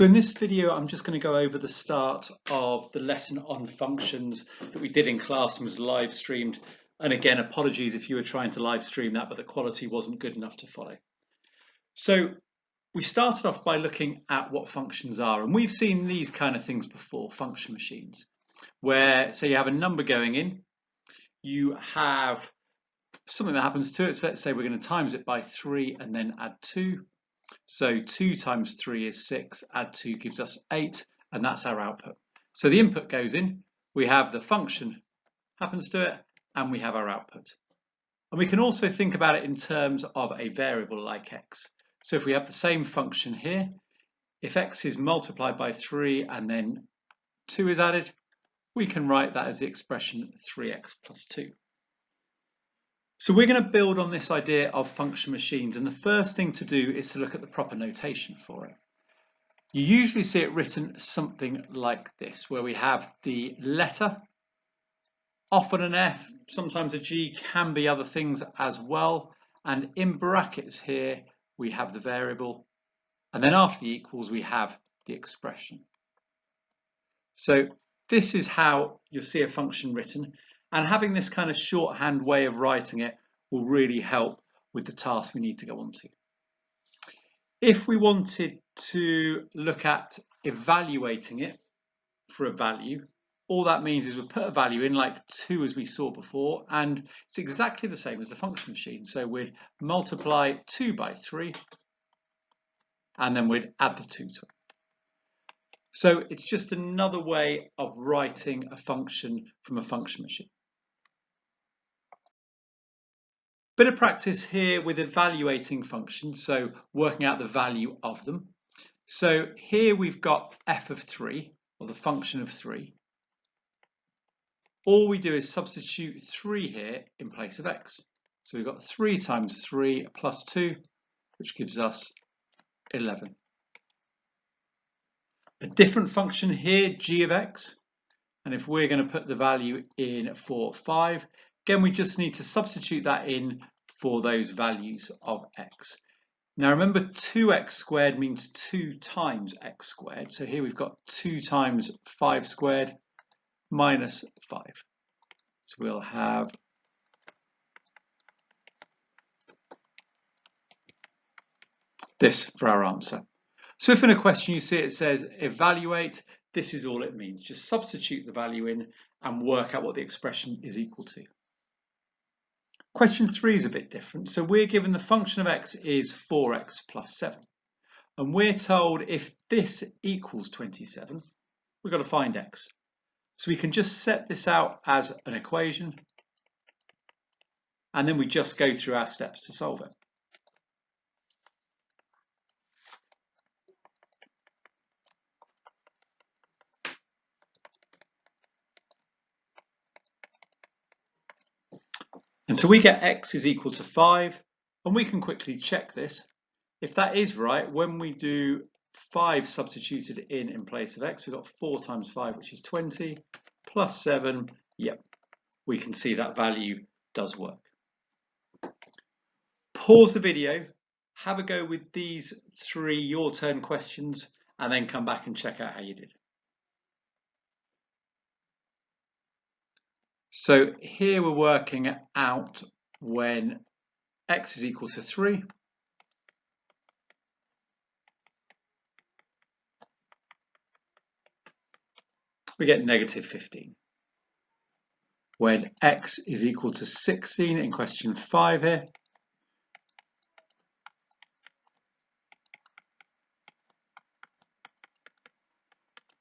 So in this video, I'm just going to go over the start of the lesson on functions that we did in class and was live streamed. And again, apologies if you were trying to live stream that, but the quality wasn't good enough to follow. So we started off by looking at what functions are, and we've seen these kind of things before, function machines, where say you have a number going in, you have something that happens to it. So let's say we're going to times it by 3 and then add 2. So 2 times 3 is 6, add 2 gives us 8, and that's our output. So the input goes in, we have the function happens to it, and we have our output. And we can also think about it in terms of a variable like x. So if we have the same function here, if x is multiplied by 3 and then 2 is added, we can write that as the expression 3x plus 2. So we're going to build on this idea of function machines, and the first thing to do is to look at the proper notation for it. You usually see it written something like this, where we have the letter, often an F, sometimes a G, can be other things as well, and in brackets here we have the variable, and then after the equals we have the expression. So this is how you'll see a function written. And having this kind of shorthand way of writing it will really help with the task we need to go on to. If we wanted to look at evaluating it for a value, all that means is we put a value in like 2 as we saw before, and it's exactly the same as the function machine. So we'd multiply 2 by 3 and then we'd add the 2 to it. So it's just another way of writing a function from a function machine. Bit of practice here with evaluating functions, so working out the value of them. So here we've got f of 3, or the function of 3. All we do is substitute 3 here in place of x. So we've got 3 times 3 plus 2, which gives us 11. A different function here, g of x, and if we're going to put the value in for 5, again, we just need to substitute that in for those values of x. Now remember, 2x squared means 2 times x squared. So here we've got 2 times 5 squared minus 5. So we'll have this for our answer. So if in a question you see it says evaluate, this is all it means. Just substitute the value in and work out what the expression is equal to. Question 3 is a bit different. So we're given the function of x is 4x plus 7. And we're told if this equals 27, we've got to find x. So we can just set this out as an equation, and then we just go through our steps to solve it. And so we get x is equal to 5, and we can quickly check this. If that is right, when we do 5 substituted in place of x, we've got 4 times 5, which is 20, plus 7, yep, we can see that value does work. Pause the video, have a go with these 3 your turn questions, and then come back and check out how you did. So here we're working out when x is equal to 3. We get negative 15. When x is equal to 16 in question 5 here,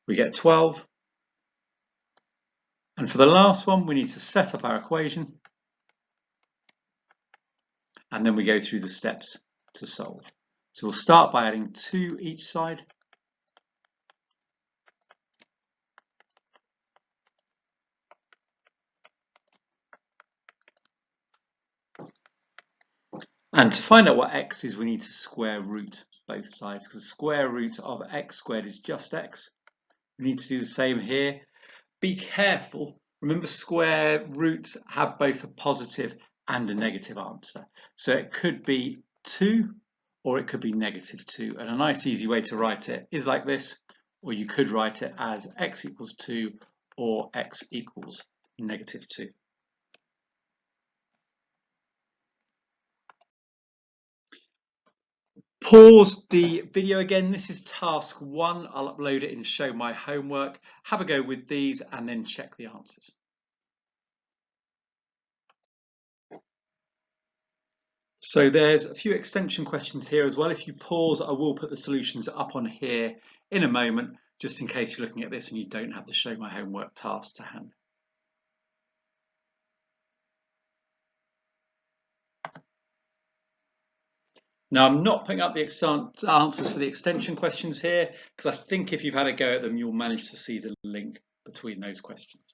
we get 12. And for the last one, we need to set up our equation, and then we go through the steps to solve. So we'll start by adding 2 each side. And to find out what x is, we need to square root both sides, because the square root of x squared is just x. We need to do the same here. Be careful. Remember, square roots have both a positive and a negative answer. So it could be 2, or it could be -2. And a nice easy way to write it is like this, or you could write it as x equals 2 or x equals -2. Pause the video again. This is task 1. I'll upload it and show my homework. Have a go with these and then check the answers. So there's a few extension questions here as well. If you pause, I will put the solutions up on here in a moment, just in case you're looking at this and you don't have the show my homework task to hand. Now, I'm not putting up the answers for the extension questions here, because I think if you've had a go at them, you'll manage to see the link between those questions.